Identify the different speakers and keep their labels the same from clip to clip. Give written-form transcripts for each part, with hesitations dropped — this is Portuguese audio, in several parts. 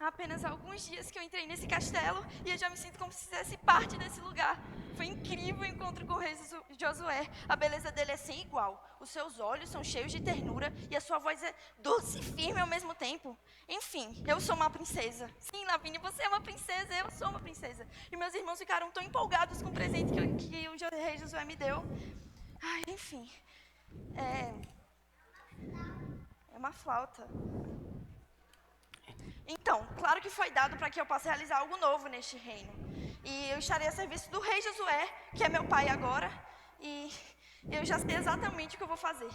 Speaker 1: Há apenas alguns dias que eu entrei nesse castelo e eu já me sinto como se fizesse parte desse lugar. Foi incrível o encontro com o rei Josué. A beleza dele é sem igual. Os seus olhos são cheios de ternura e a sua voz é doce e firme ao mesmo tempo. Enfim, eu sou uma princesa. Sim, Lavínia, você é uma princesa, eu sou uma princesa. E meus irmãos ficaram tão empolgados com o presente que o rei Josué me deu. Ai, enfim, é, é uma flauta. Então, claro que foi dado para que eu possa realizar algo novo neste reino. E eu estarei a serviço do rei Josué, que é meu pai agora, e eu já sei exatamente o que eu vou fazer.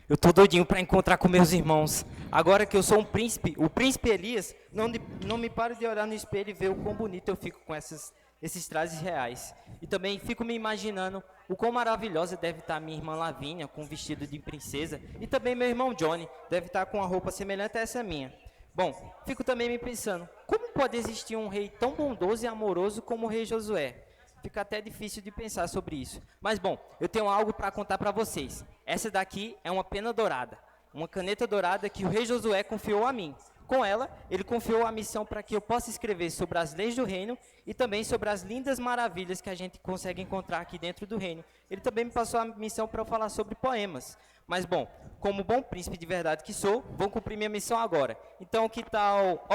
Speaker 2: Eu tô doidinho para encontrar com meus irmãos. Agora que eu sou um príncipe, o príncipe Elias, não me paro de olhar no espelho e ver o quão bonito eu fico com esses trajes reais. E também fico me imaginando o quão maravilhosa deve estar minha irmã Lavínia com um vestido de princesa. E também meu irmão Johnny deve estar com uma roupa semelhante a essa minha. Bom, fico também me pensando, como pode existir um rei tão bondoso e amoroso como o rei Josué? Fica até difícil de pensar sobre isso. Mas bom, eu tenho algo para contar para vocês. Essa daqui é uma pena dourada, uma caneta dourada que o rei Josué confiou a mim. Com ela, ele confiou a missão para que eu possa escrever sobre as leis do reino e também sobre as lindas maravilhas que a gente consegue encontrar aqui dentro do reino. Ele também me passou a missão para eu falar sobre poemas. Mas bom, como bom príncipe de verdade que sou, vou cumprir minha missão agora. Então, que tal,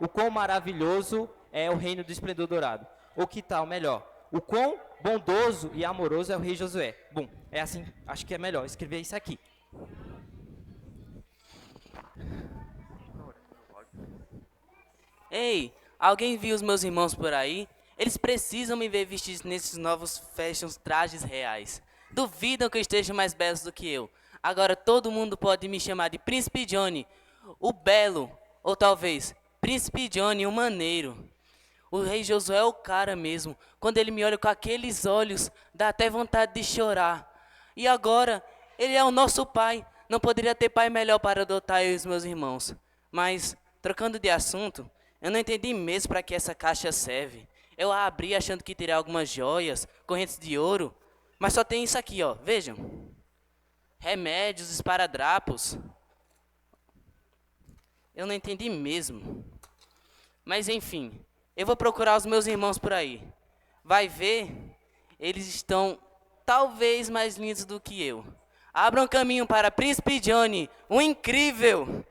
Speaker 2: o quão maravilhoso é o reino do esplendor dourado? Ou que tal, melhor, o quão bondoso e amoroso é o rei Josué? Bom, é assim, acho que é melhor escrever isso aqui.
Speaker 3: Ei, alguém viu os meus irmãos por aí? Eles precisam me ver vestidos nesses novos fashion trajes reais. Duvidam que eu esteja mais belo do que eu. Agora todo mundo pode me chamar de Príncipe Johnny, o Belo, ou talvez Príncipe Johnny, o Maneiro. O rei Josué é o cara mesmo. Quando ele me olha com aqueles olhos, dá até vontade de chorar. E agora, ele é o nosso pai. Não poderia ter pai melhor para adotar eu e os meus irmãos. Mas, trocando de assunto, eu não entendi mesmo para que essa caixa serve. Eu a abri achando que teria algumas joias, correntes de ouro, mas só tem isso aqui, ó. Vejam. Remédios, esparadrapos. Eu não entendi mesmo. Mas enfim, eu vou procurar os meus irmãos por aí. Vai ver, eles estão talvez mais lindos do que eu. Abram caminho para Príncipe Johnny, o incrível!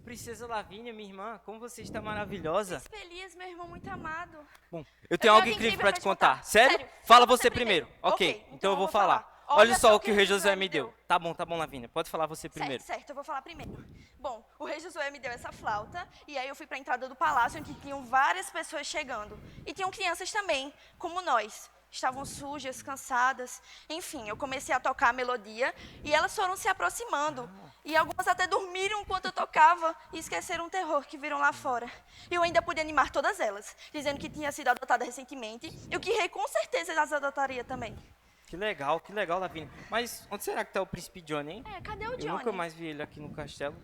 Speaker 2: Princesa Lavínia, minha irmã, como você está maravilhosa.
Speaker 1: Príncipe Elias, meu irmão muito amado.
Speaker 2: Bom, eu
Speaker 1: Eu
Speaker 2: tenho
Speaker 1: tenho
Speaker 2: algo incrível para te contar. Sério? Fala você primeiro. Ok, então eu vou falar. Olha só o que o rei Josué me deu. Tá bom, Lavínia. Pode falar você primeiro.
Speaker 1: Certo, eu vou falar primeiro. Bom, o rei Josué me deu essa flauta, e aí eu fui para a entrada do palácio, onde tinham várias pessoas chegando. E tinham crianças também, como nós. Estavam sujas, cansadas. Enfim, eu comecei a tocar a melodia, e elas foram se aproximando. E algumas até dormiram enquanto eu tocava, e esqueceram o terror que viram lá fora. E eu ainda pude animar todas elas, dizendo que tinha sido adotada recentemente, e o que o rei com certeza as adotaria também.
Speaker 2: Que legal, Lavínia. Mas onde será que tá o príncipe Johnny, hein?
Speaker 1: Cadê o Johnny?
Speaker 2: Eu nunca mais vi ele aqui no castelo.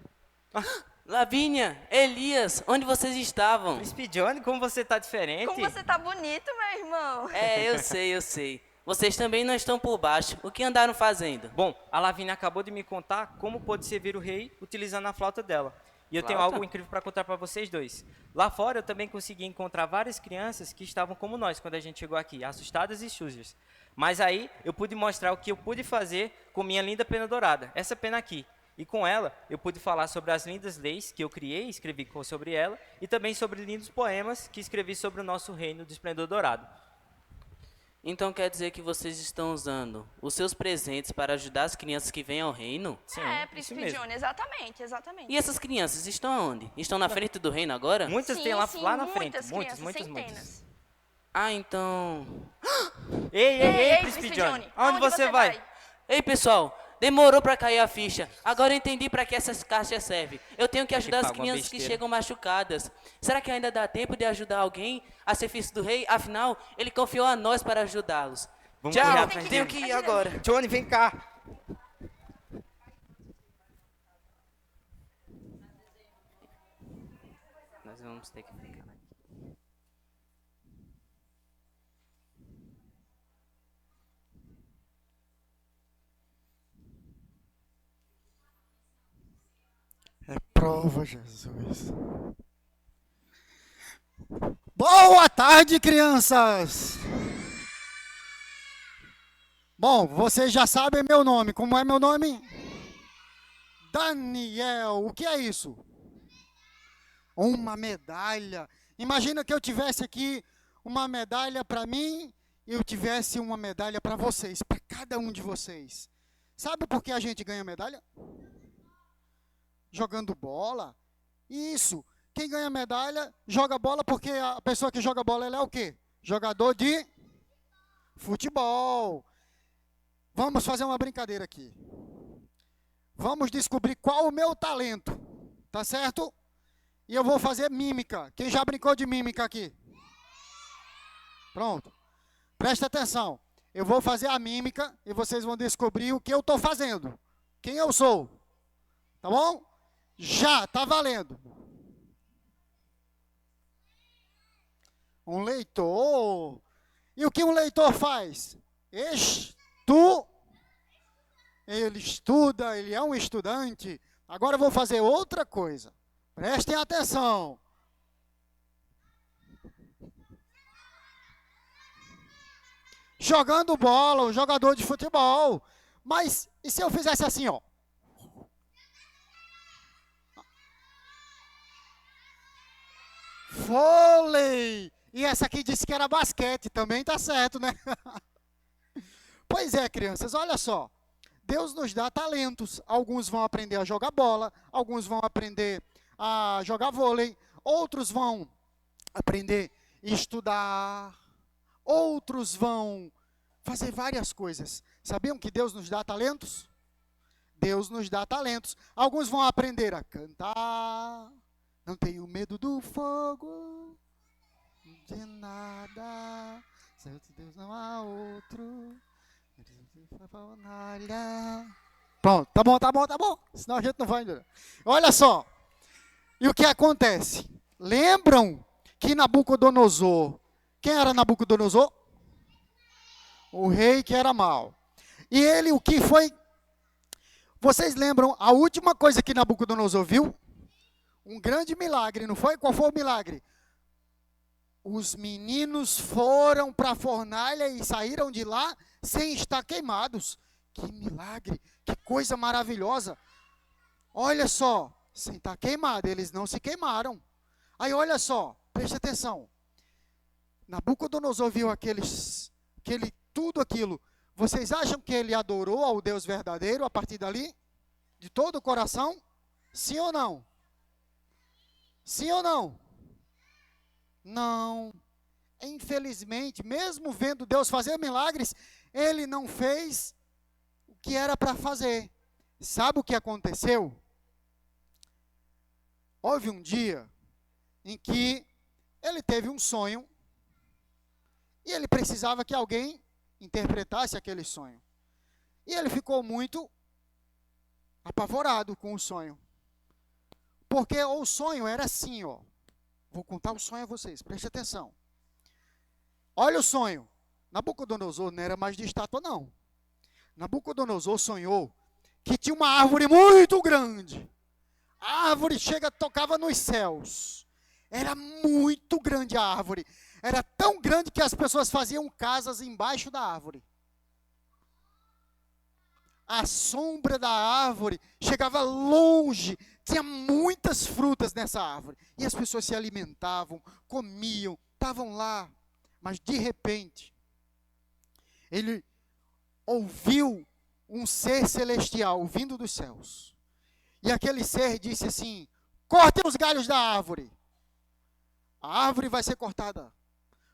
Speaker 3: Lavínia, Elias, onde vocês estavam?
Speaker 2: Príncipe Johnny, como você tá diferente?
Speaker 1: Como você tá bonito, meu irmão.
Speaker 3: Eu sei. Vocês também não estão por baixo. O que andaram fazendo?
Speaker 2: Bom, a Lavínia acabou de me contar como pode servir o rei utilizando a flauta dela. E eu tenho
Speaker 3: Flauta?
Speaker 2: algo incrível para contar para vocês dois. Lá fora eu também consegui encontrar várias crianças que estavam como nós quando a gente chegou aqui, assustadas e sujas. Mas aí eu pude mostrar o que eu pude fazer com minha linda pena dourada, essa pena aqui. E com ela eu pude falar sobre as lindas leis que eu criei, escrevi sobre ela, e também sobre lindos poemas que escrevi sobre o nosso reino do esplendor dourado.
Speaker 3: Então quer dizer que vocês estão usando os seus presentes para ajudar as crianças que vêm ao reino?
Speaker 2: Sim, isso
Speaker 1: Príncipe
Speaker 2: mesmo.
Speaker 1: Johnny, exatamente.
Speaker 3: E essas crianças estão aonde? Estão na frente do reino agora?
Speaker 2: Muitas
Speaker 1: Sim,
Speaker 2: tem lá,
Speaker 1: sim,
Speaker 2: lá na frente,
Speaker 1: muitas
Speaker 2: muitas,
Speaker 1: crianças,
Speaker 2: muitas.
Speaker 1: centenas.
Speaker 3: Ah, então...
Speaker 2: Ei, príncipe Johnny, aonde você vai?
Speaker 3: Ei, pessoal, demorou para cair a ficha. Agora eu entendi para que essas caixas servem. Eu tenho que ajudar as
Speaker 2: paga uma
Speaker 3: crianças que
Speaker 2: besteira.
Speaker 3: chegam machucadas. Será que ainda dá tempo de ajudar alguém a ser filho do rei? Afinal, ele confiou a nós para ajudá-los.
Speaker 2: Vamos correr
Speaker 3: Tchau,
Speaker 2: atrás
Speaker 3: tenho
Speaker 2: dele.
Speaker 3: que ir agora.
Speaker 2: Johnny, vem cá.
Speaker 3: Nós vamos ter que ficar aqui.
Speaker 4: Salva Jesus. Boa tarde, crianças. Bom, vocês já sabem meu nome. Como é meu nome? Daniel. O que é isso? Uma medalha. Imagina que eu tivesse aqui uma medalha para mim e eu tivesse uma medalha para vocês, para cada um de vocês. Sabe por que a gente ganha medalha? Jogando bola. Isso. Quem ganha medalha joga bola porque a pessoa que joga bola ela é o quê? Jogador de futebol. Vamos fazer uma brincadeira aqui. Vamos descobrir qual o meu talento. Tá certo? E eu vou fazer mímica. Quem já brincou de mímica aqui? Pronto. Presta atenção. Eu vou fazer a mímica e vocês vão descobrir o que eu estou fazendo. Quem eu sou. Tá bom? Já, tá valendo. Um leitor. E o que um leitor faz? Ele estuda, ele é um estudante. Agora eu vou fazer outra coisa. Prestem atenção. Jogando bola, um jogador de futebol. Mas e se eu fizesse assim, ó? Vôlei! E essa aqui disse que era basquete, também tá certo, né? Pois é, crianças, olha só. Deus nos dá talentos. Alguns vão aprender a jogar bola, alguns vão aprender a jogar vôlei, outros vão aprender a estudar, outros vão fazer várias coisas. Sabiam que Deus nos dá talentos? Deus nos dá talentos. Alguns vão aprender a cantar. Não tenho medo do fogo, de nada. Certo Deus não há outro. Pronto, tá bom, tá bom, tá bom. Senão a gente não vai ainda. Olha só. E o que acontece? Lembram que Nabucodonosor, quem era Nabucodonosor? O rei que era mau. E ele, o que foi? Vocês lembram a última coisa que Nabucodonosor viu? Um grande milagre, não foi? Qual foi o milagre? Os meninos foram para a fornalha e saíram de lá sem estar queimados. Que milagre, que coisa maravilhosa. Olha só, sem estar queimado, eles não se queimaram. Aí olha só, preste atenção. Nabucodonosor viu tudo aquilo. Vocês acham que ele adorou ao Deus verdadeiro a partir dali? De todo o coração? Sim ou não? Sim ou não? Não. Infelizmente, mesmo vendo Deus fazer milagres, ele não fez o que era para fazer. Sabe o que aconteceu? Houve um dia em que ele teve um sonho e ele precisava que alguém interpretasse aquele sonho. E ele ficou muito apavorado com o sonho. Porque o sonho era assim, ó. Vou contar o sonho a vocês, preste atenção. Olha o sonho. Nabucodonosor não era mais de estátua, não. Nabucodonosor sonhou que tinha uma árvore muito grande. A árvore tocava nos céus. Era muito grande a árvore. Era tão grande que as pessoas faziam casas embaixo da árvore. A sombra da árvore chegava longe. Tinha muitas frutas nessa árvore. E as pessoas se alimentavam, comiam, estavam lá. Mas de repente, ele ouviu um ser celestial vindo dos céus. E aquele ser disse assim: cortem os galhos da árvore. A árvore vai ser cortada.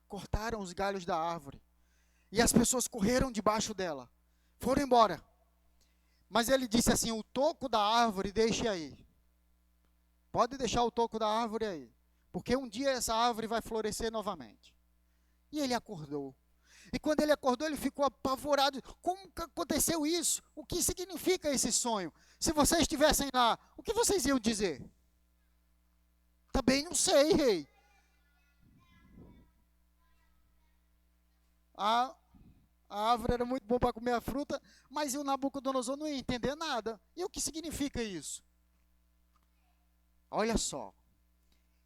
Speaker 4: Cortaram os galhos da árvore. E as pessoas correram debaixo dela. Foram embora. Mas ele disse assim: o toco da árvore deixe aí. Pode deixar o toco da árvore aí. Porque um dia essa árvore vai florescer novamente. E ele acordou. E quando ele acordou, ele ficou apavorado. Como que aconteceu isso? O que significa esse sonho? Se vocês estivessem lá, o que vocês iam dizer? Também não sei, rei. A árvore era muito boa para comer a fruta, mas o Nabucodonosor não ia entender nada. E o que significa isso? Olha só.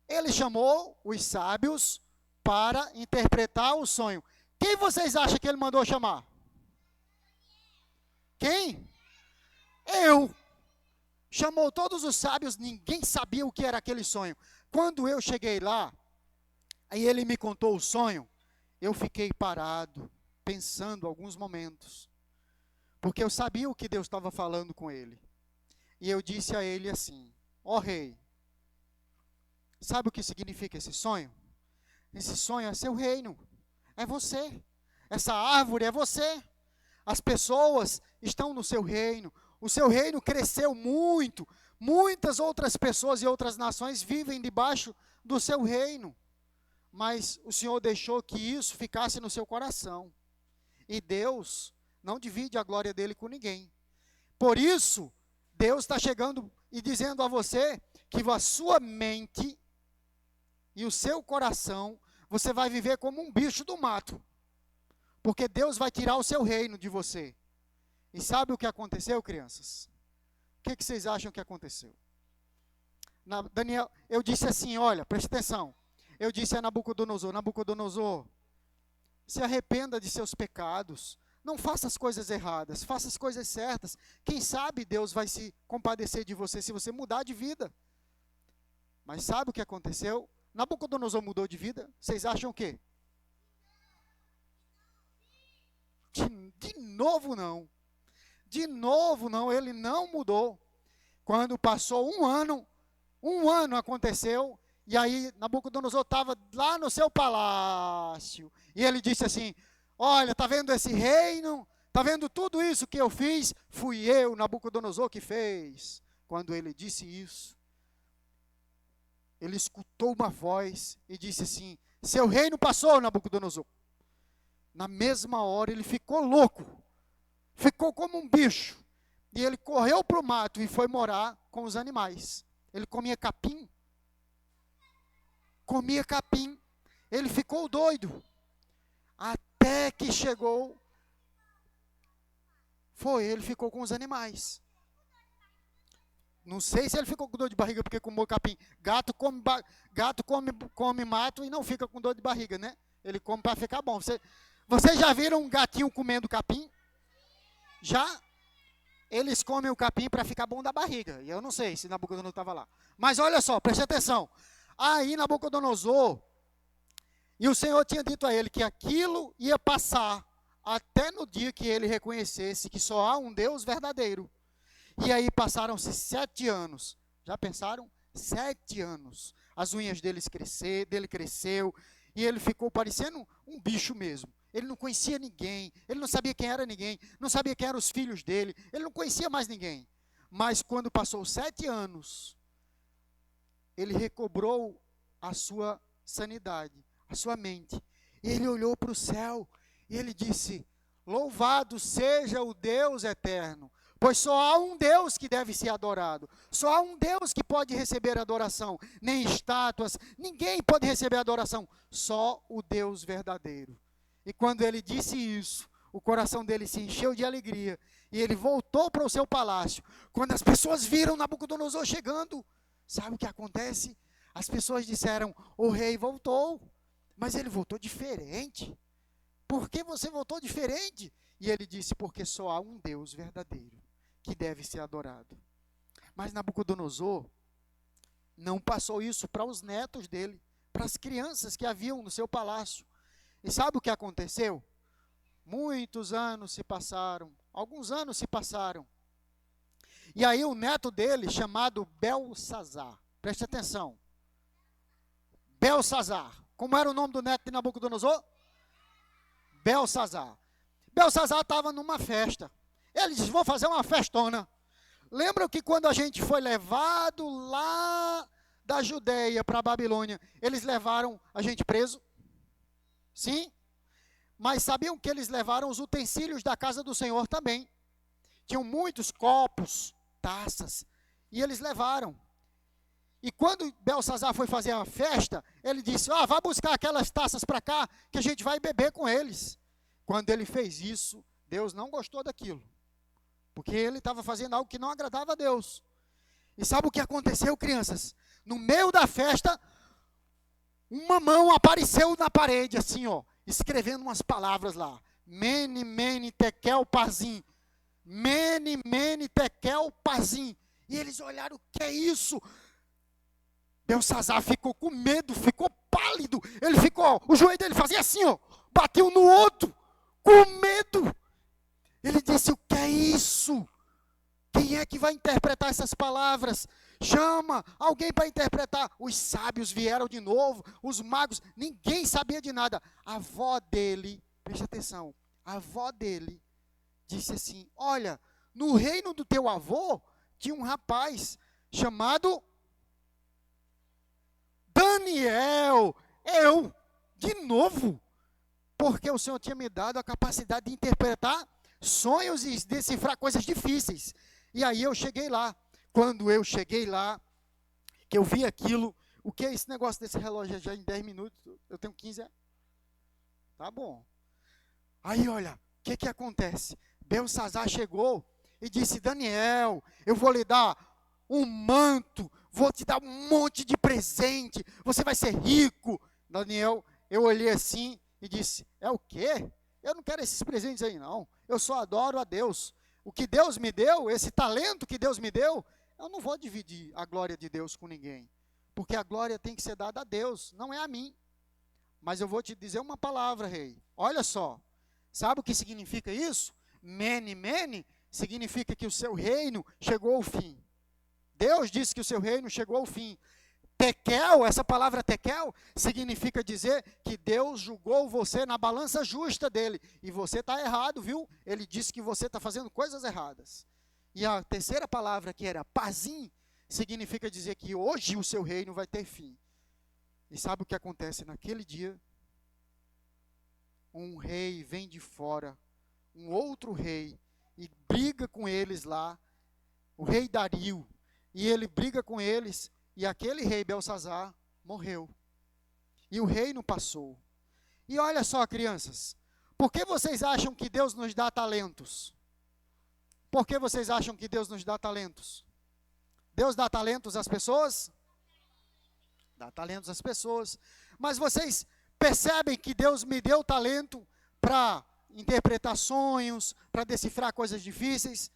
Speaker 4: Ele chamou os sábios para interpretar o sonho. Quem vocês acham que ele mandou chamar? Quem? Eu. Chamou todos os sábios, ninguém sabia o que era aquele sonho. Quando eu cheguei lá, aí ele me contou o sonho, eu fiquei parado, pensando alguns momentos. Porque eu sabia o que Deus estava falando com ele. E eu disse a ele assim: ó rei, sabe o que significa esse sonho? Esse sonho é seu reino, é você. Essa árvore é você. As pessoas estão no seu reino. O seu reino cresceu muito. Muitas outras pessoas e outras nações vivem debaixo do seu reino. Mas o Senhor deixou que isso ficasse no seu coração. E Deus não divide a glória dele com ninguém. Por isso, Deus está chegando e dizendo a você que a sua mente e o seu coração, você vai viver como um bicho do mato. Porque Deus vai tirar o seu reino de você. E sabe o que aconteceu, crianças? O que vocês acham que aconteceu? Daniel, eu disse assim, olha, preste atenção. Eu disse a Nabucodonosor, Nabucodonosor, se arrependa de seus pecados. Não faça as coisas erradas, faça as coisas certas. Quem sabe Deus vai se compadecer de você se você mudar de vida. Mas sabe o que aconteceu? Nabucodonosor mudou de vida? Vocês acham o quê? De novo não. De novo não, ele não mudou. Quando passou um ano aconteceu, e aí Nabucodonosor estava lá no seu palácio, e ele disse assim, olha, está vendo esse reino? Está vendo tudo isso que eu fiz? Fui eu, Nabucodonosor, que fez. Quando ele disse isso, ele escutou uma voz e disse assim, seu reino passou, Nabucodonosor. Na mesma hora ele ficou louco, ficou como um bicho, e ele correu para o mato e foi morar com os animais. Ele comia capim, ele ficou doido, até que chegou, ele ficou com os animais. Não sei se ele ficou com dor de barriga porque comeu capim. Gato come mato e não fica com dor de barriga, né? Ele come para ficar bom. Vocês já viram um gatinho comendo capim? Já? Eles comem o capim para ficar bom da barriga. E eu não sei se Nabucodonosor estava lá. Mas olha só, preste atenção. Aí Nabucodonosor, e o Senhor tinha dito a ele que aquilo ia passar até no dia que ele reconhecesse que só há um Deus verdadeiro. E aí passaram-se 7 anos. Já pensaram? 7 anos. As unhas dele cresceu, e ele ficou parecendo um bicho mesmo. Ele não conhecia ninguém, ele não sabia quem era ninguém, não sabia quem eram os filhos dele, ele não conhecia mais ninguém. Mas quando passou 7 anos, ele recobrou a sua sanidade, a sua mente. E ele olhou para o céu e ele disse, louvado seja o Deus eterno, pois só há um Deus que deve ser adorado, só há um Deus que pode receber adoração, nem estátuas, ninguém pode receber adoração, só o Deus verdadeiro. E quando ele disse isso, o coração dele se encheu de alegria, e ele voltou para o seu palácio. Quando as pessoas viram Nabucodonosor chegando, sabe o que acontece? As pessoas disseram, o rei voltou, mas ele voltou diferente. Por que você voltou diferente? E ele disse, porque só há um Deus verdadeiro que deve ser adorado. Mas Nabucodonosor não passou isso para os netos dele, para as crianças que haviam no seu palácio. E sabe o que aconteceu? Muitos anos se passaram, alguns anos se passaram. E aí o neto dele, chamado Belsazar, preste atenção. Belsazar. Como era o nome do neto de Nabucodonosor? Belsazar. Belsazar estava numa festa. Ele disse, vou fazer uma festona. Lembram que quando a gente foi levado lá da Judeia para a Babilônia, eles levaram a gente preso? Sim. Mas sabiam que eles levaram os utensílios da casa do Senhor também. Tinham muitos copos, taças, e eles levaram. E quando Belsazar foi fazer a festa, ele disse, vá buscar aquelas taças para cá, que a gente vai beber com eles. Quando ele fez isso, Deus não gostou daquilo. Porque ele estava fazendo algo que não agradava a Deus. E sabe o que aconteceu, crianças? No meio da festa, uma mão apareceu na parede, assim, ó, escrevendo umas palavras lá. Mene, mene, tekel, pazim. Mene, mene, tekel, pazim. E eles olharam, o que é isso? Belsazar ficou com medo, ficou pálido. Ele ficou, o joelho dele fazia assim, ó, bateu no outro, com medo. Ele disse, o que é isso? Quem é que vai interpretar essas palavras? Chama alguém para interpretar. Os sábios vieram de novo, os magos, ninguém sabia de nada. A avó dele, preste atenção, a avó dele disse assim, olha, no reino do teu avô, tinha um rapaz chamado Daniel. Eu, de novo, porque o Senhor tinha me dado a capacidade de interpretar sonhos e decifrar coisas difíceis. E aí eu cheguei lá. Quando eu cheguei lá, que eu vi aquilo, o que é esse negócio desse relógio já em 10 minutos? Eu tenho 15 anos. Tá bom. Aí, olha, o que acontece? Belsazar chegou e disse, Daniel, eu vou lhe dar um manto, vou te dar um monte de presente, você vai ser rico. Daniel, eu olhei assim e disse, é o quê? Eu não quero esses presentes aí não, eu só adoro a Deus. O que Deus me deu, esse talento que Deus me deu, eu não vou dividir a glória de Deus com ninguém, porque a glória tem que ser dada a Deus, não é a mim. Mas eu vou te dizer uma palavra, rei, olha só, sabe o que significa isso? Mene, mene, significa que o seu reino chegou ao fim. Deus disse que o seu reino chegou ao fim. Tekel, essa palavra tekel, significa dizer que Deus julgou você na balança justa dele. E você está errado, viu? Ele disse que você está fazendo coisas erradas. E a terceira palavra, que era pazim, significa dizer que hoje o seu reino vai ter fim. E sabe o que acontece naquele dia? Um rei vem de fora, um outro rei, e briga com eles lá, o rei Dario, e ele briga com eles, e aquele rei Belsazar morreu. E o reino passou. E olha só, crianças, por que vocês acham que Deus nos dá talentos? Por que vocês acham que Deus nos dá talentos? Deus dá talentos às pessoas? Dá talentos às pessoas. Mas vocês percebem que Deus me deu talento para interpretar sonhos, para decifrar coisas difíceis?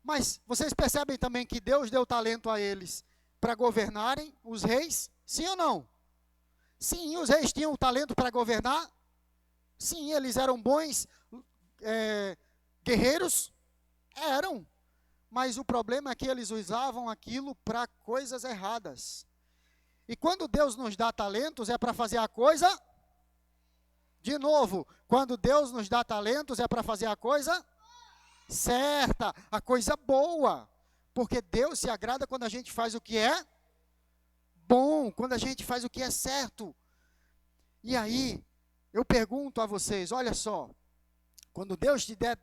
Speaker 4: Mas vocês percebem também que Deus deu talento a eles para governarem, os reis? Sim ou não? Sim, os reis tinham talento para governar. Sim, eles eram bons guerreiros. Eram. Mas o problema é que eles usavam aquilo para coisas erradas. E quando Deus nos dá talentos, é para fazer a coisa... De novo, quando Deus nos dá talentos, é para fazer a coisa certa, a coisa boa. Porque Deus se agrada quando a gente faz o que é bom, quando a gente faz o que é certo. E aí, eu pergunto a vocês, olha só, quando Deus te der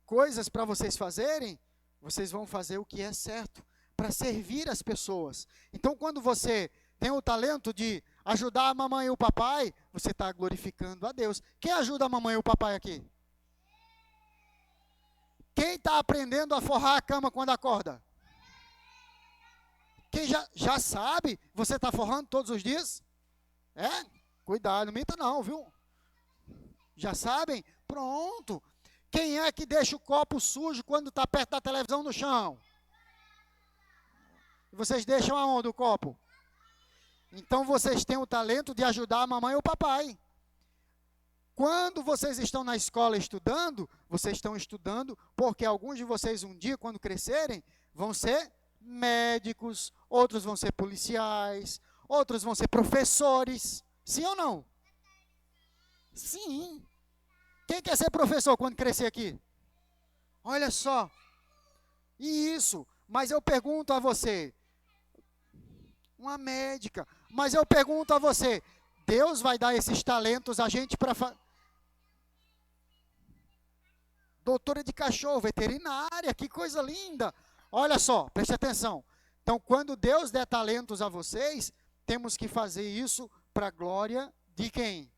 Speaker 4: coisas para vocês fazerem, vocês vão fazer o que é certo, para servir as pessoas. Então, quando você tem o talento de ajudar a mamãe e o papai, você está glorificando a Deus. Quem ajuda a mamãe e o papai aqui? Quem está aprendendo a forrar a cama quando acorda? Quem já sabe, você está forrando todos os dias? É? Cuidado, não minta não, viu? Já sabem? Pronto. Quem é que deixa o copo sujo quando está perto da televisão no chão? Vocês deixam aonde o copo? Então vocês têm o talento de ajudar a mamãe ou o papai. Quando vocês estão na escola estudando, vocês estão estudando porque alguns de vocês um dia, quando crescerem, vão ser médicos, outros vão ser policiais, outros vão ser professores. Sim ou não? Sim. Quem quer ser professor quando crescer aqui? Olha só. Isso. Mas eu pergunto a você, uma médica, mas eu pergunto a você, Deus vai dar esses talentos a gente para... Doutora de cachorro, veterinária, que coisa linda. Olha só, preste atenção. Então, quando Deus der talentos a vocês, temos que fazer isso para a glória de quem?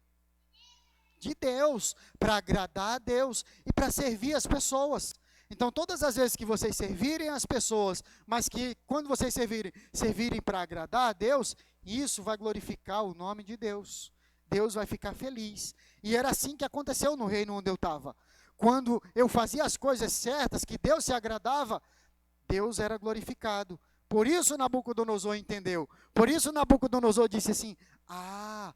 Speaker 4: De Deus, para agradar a Deus e para servir as pessoas. Então, todas as vezes que vocês servirem as pessoas, mas que quando vocês servirem para agradar a Deus, isso vai glorificar o nome de Deus. Deus vai ficar feliz. E era assim que aconteceu no reino onde eu estava. Quando eu fazia as coisas certas, que Deus se agradava, Deus era glorificado. Por isso Nabucodonosor entendeu. Por isso Nabucodonosor disse assim: há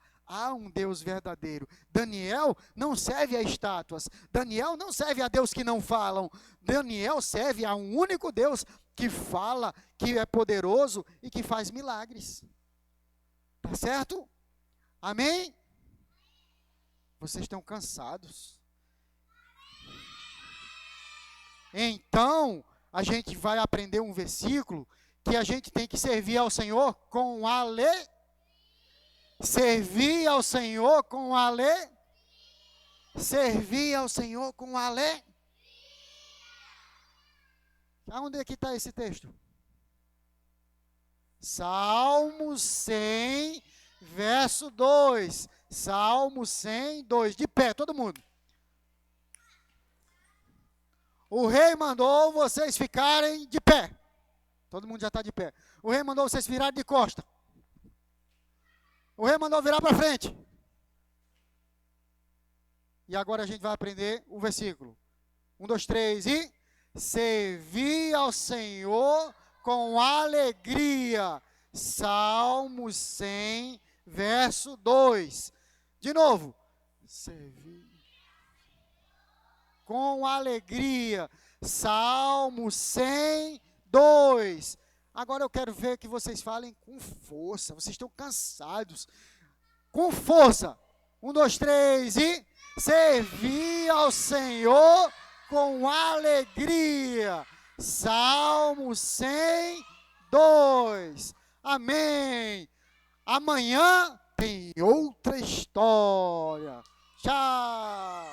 Speaker 4: um Deus verdadeiro. Daniel não serve a estátuas. Daniel não serve a Deus que não falam. Daniel serve a um único Deus que fala, que é poderoso e que faz milagres. Tá certo? Amém? Vocês estão cansados. Então, a gente vai aprender um versículo que a gente tem que servir ao Senhor com servir ao Senhor com servir ao Senhor com Aonde é que está esse texto? Salmo 100, verso 2. Salmo 100, 2. De pé, todo mundo. O rei mandou vocês ficarem de pé. Todo mundo já está de pé. O rei mandou vocês virarem de costa. O rei mandou virar para frente. E agora a gente vai aprender o versículo. 1, 2, 3 e... Servi ao Senhor com alegria. Salmo 100, verso 2. De novo. Servi com alegria. Salmo 100, 2. Agora eu quero ver que vocês falem com força. Vocês estão cansados. Com força. 1, 2, 3 e... Servi ao Senhor com alegria. Salmo 100, 2. Amém. Amanhã tem outra história. Tchau.